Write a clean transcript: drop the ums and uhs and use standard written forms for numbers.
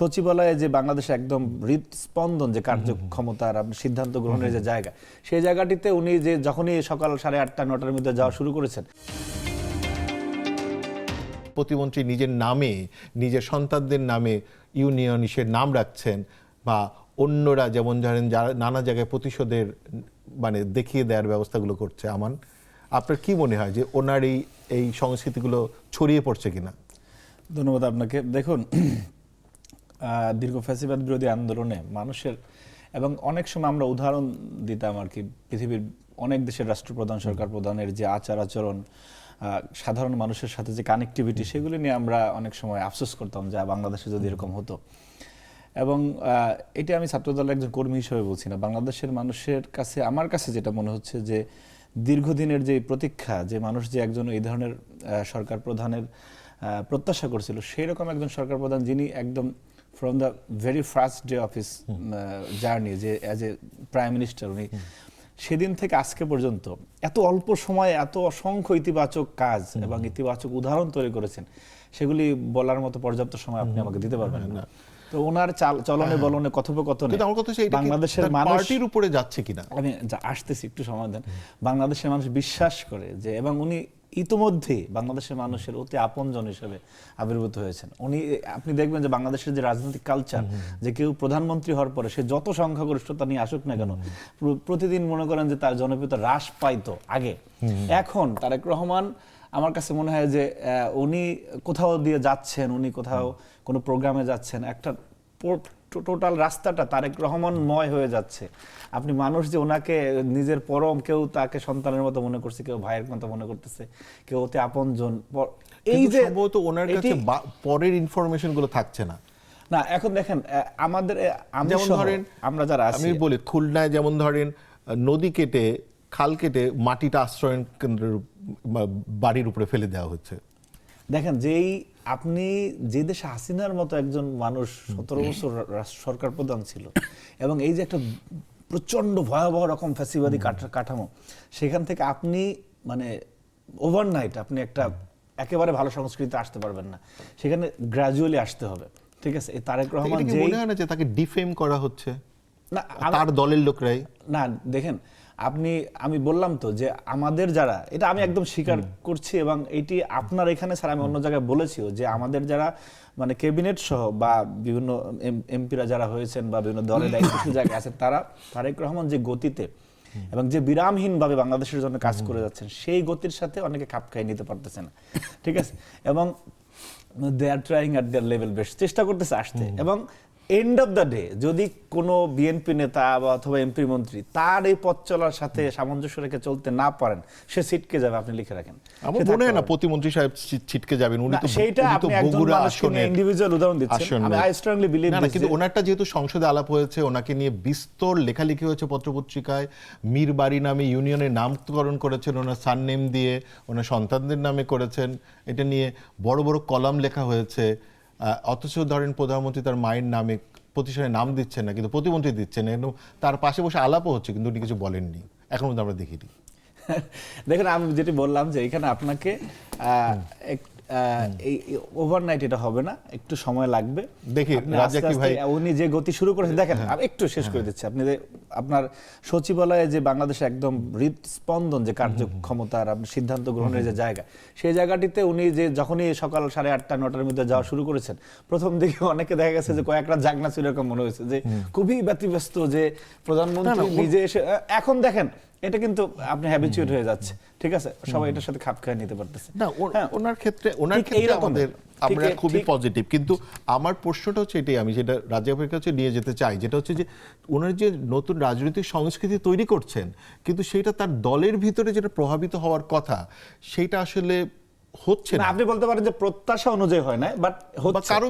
সচিবালয়ে যে বাংলাদেশে একদম হৃদস্পন্দন যে কার্যক্ষমতার আপনি সিদ্ধান্ত গ্রহণের যে জায়গা, সেই জায়গাটিতে উনি যে যখনই সকাল 8:30 9টার মধ্যে যাওয়া শুরু করেছেন, প্রতিমন্ত্রী নিজের নামে, নিজের সন্তানদের নামে ইউনিয়ন সে নাম রাখছেন, বা অন্যরা যেমন ধরেন যারা নানা জায়গায় প্রতিশোধের মানে দেখিয়ে দেওয়ার ব্যবস্থাগুলো করছে। আমান, আপনার কি মনে হয় যে ওনার এই সংস্কৃতিগুলো ছড়িয়ে পড়ছে কিনা? ধন্যবাদ আপনাকে। দেখুন, দীর্ঘ ফ্যাসিবাদ বিরোধী আন্দোলনে মানুষের, এবং অনেক সময় আমরা উদাহরণ দিতাম আর কি, পৃথিবীর অনেক দেশের রাষ্ট্রপ্রধান, সরকার প্রধানের যে আচার আচরণ, সাধারণ মানুষের সাথে যে কানেক্টিভিটি, সেগুলি নিয়ে আমরা অনেক সময় আফসোস করতাম যে বাংলাদেশে যদি এরকম হতো। এবং এটা আমি ছাত্রদলের একজন কর্মী হিসেবে বলছি না, বাংলাদেশের মানুষের কাছে, আমার কাছে যেটা মনে হচ্ছে যে দীর্ঘদিনের যে প্রতীক্ষা, যে মানুষ যে একজন এই ধরনের সরকার প্রধানের প্রত্যাশা করছিল, সেই রকম একজন সরকার প্রধান যিনি একদম from the very first day of his journey, যে অ্যাজ এ প্রাইম মিনিস্টার, উনি সেদিন থেকে আজকে পর্যন্ত এত অল্প সময়ে এত অসংখ্য ইতিবাচক কাজ এবং ইতিবাচক উদাহরণ তৈরি করেছেন, সেগুলি বলার মতো পর্যাপ্ত সময় আপনি আমাকে দিতে পারবেন না। তো ওনার চলনে বলনে কথোপকথনে বাংলাদেশের পার্টির উপরে যাচ্ছে কিনা আমি আসতেছি, একটু সময় দেন। বাংলাদেশের মানুষ বিশ্বাস করে যে, এবং উনি ইতিমধ্যে বাংলাদেশের মানুষের অতি আপনজন হিসেবে আবির্ভূত হয়েছেন। উনি, আপনি দেখবেন যে বাংলাদেশের যে রাজনৈতিক কালচার, যে কেউ প্রধানমন্ত্রী হওয়ার পরে সে যত সংখ্যাগরিষ্ঠতা নিয়ে আসুক না কেন, প্রতিদিন মনে করেন যে তার জনপ্রিয়তা হ্রাস পাইতো আগে। এখন তারেক রহমান, আমার কাছে মনে হয় যে উনি কোথাও দিয়ে যাচ্ছেন, উনি কোথাও কোনো প্রোগ্রামে যাচ্ছেন, একটা টোটাল রাস্তাটা তারেক রহমানময় হয়ে যাচ্ছে। আপনি মানুষ যে ওনাকে নিজের পরম, কেউ তাকে সন্তানের মতো মনে করছে, কেউ ভাইয়ের মতো মনে করতেছে, কেউ অতি আপনজন। এই যে সম্ভবত ওনার কাছে পরের ইনফরমেশন গুলো থাকছে না। না, এখন দেখেন আমাদের, যেমন ধরেন আমরা যারা আছি, আমি বলি খুলনায় যেমন ধরেন নদী কেটে, খাল কেটে মাটিটা আশ্রয়ন কেন্দ্রের বাড়ির উপরে ফেলে দেওয়া হচ্ছে। দেখেন, যেই আপনি যে দেশে হাসিনার মতো একজন মানুষ 17 বছর সরকার প্রধান ছিল, এবং এই যে একটা প্রচন্ড ভয়াবহ রকম ফ্যাসিবাদী কাঠামো, সেখান থেকে আপনি মানে ওভারনাইট আপনি একটা একেবারে ভালো সংস্কৃতিতে আসতে পারবেন না, সেখানে গ্রাজুয়ালি আসতে হবে। ঠিক আছে, এই তারেক রহমান যে মনে হয় না যে তাকে ডিফেম করা হচ্ছে না তার দলের লোকরাই? না, দেখেন আমি বললাম তো যে আমাদের যারা, এটা আমি একদম স্বীকার করছি, এবং এটি আপনার এখানে স্যার আমি অন্য জায়গায় বলেছিও যে আমাদের যারা মানে ক্যাবিনেট সহ বা বিভিন্ন এমপিরা যারা হয়েছেন বা বিভিন্ন দলের দায়িত্বশীল জায়গায় আছেন, তারা তারেক রহমান যে গতিতে এবং যে বিরামহীনভাবে বাংলাদেশের জন্য কাজ করে যাচ্ছেন, সেই গতির সাথে অনেকে খাপ খাইয়ে নিতে পারতেছে না। ঠিক আছে, এবং they are trying at their level best, চেষ্টা করতেছে আসতে। এবং এন্ড অফ দ্য ডে যদি কোনো বিএনপি নেতা বা অথবা এমপি মন্ত্রী তার এই পথ চলার সাথে সামঞ্জস্য রেখে চলতে না পারেন, সে ছিটকে যাবে, আপনি লিখে রাখেন। আমার মনে হয় না প্রতিমন্ত্রী সাহেব ছিটকে যাবেন। উনি তো সেইটা আপনি একজন মানুষকে নিয়ে ইন্ডিভিজুয়াল উদাহরণ দিচ্ছেন, আমি আই স্ট্রংলি বিলিভ না, কিন্তু ওনারটা যেহেতু সংসদে আলাপ হয়েছে, ওনাকে নিয়ে বিস্তর লেখালেখি হয়েছে পত্রপত্রিকায়, মীরবাড়ি নামে ইউনিয়নের নামকরণ করেছেন, ওনার সারনেম দিয়ে, ওনার সন্তানদের নামে করেছেন, এটা নিয়ে বড় বড় কলাম লেখা হয়েছে। অথচ ধরেন প্রধানমন্ত্রী তার মায়ের নামে প্রতিষ্ঠানের নাম দিচ্ছেন না, কিন্তু প্রতিমন্ত্রী দিচ্ছেন, তার পাশে বসে আলাপও হচ্ছে, কিন্তু উনি কিছু বলেননি, এখন পর্যন্ত আমরা দেখিনি। দেখেন, আমি যেটি বললাম যে এখানে আপনাকে এই ওভারনাইট এটা হবে না, একটু সময় লাগবে। দেখি রাজ্জাকি ভাই উনি যে গতি শুরু করেছেন, দেখেন আমি একটু শেষ করে দিচ্ছি। আপনি আপনার সচিবালয়ে যে বাংলাদেশে একদম হৃদস্পন্দন যে কার্যক্ষমতার আপনি সিদ্ধান্ত গ্রহণের যে জায়গা, সেই জায়গাটিতে উনি যে যখনই সকাল 8:30 9টার মধ্যে যাওয়া শুরু করেছেন, প্রথম দিকে অনেকে দেখা গেছে যে কয়েক রাত জাগনা ছিল, এরকম মনে হয়েছে যে খুবই ব্যতিব্যস্ত যে প্রধানমন্ত্রী নিজে এসে। এখন দেখেন এটা কিন্তু আপনি হ্যাবিচুয়েট হয়ে যাচ্ছে। ঠিক আছে, সবাই এটার সাথে খাপ খাইয়ে নিতে পারতেছে না। ওনার ক্ষেত্রে আমাদের আমরা খুবই পজিটিভ, কিন্তু আমার প্রশ্নটা হচ্ছে এটাই, আমি যেটা রাজ্জাকের কাছে নিয়ে যেতে চাই, যেটা হচ্ছে যে ওনার যে নতুন রাজনৈতিক সংস্কৃতি তৈরি করছেন, কিন্তু সেটা তার দলের ভিতরে যেটা প্রভাবিত হওয়ার কথা, সেটা আসলে হচ্ছে না। আপনি বলতে পারেন যে প্রত্যাশা অনুযায়ী হয় না, বাট কারো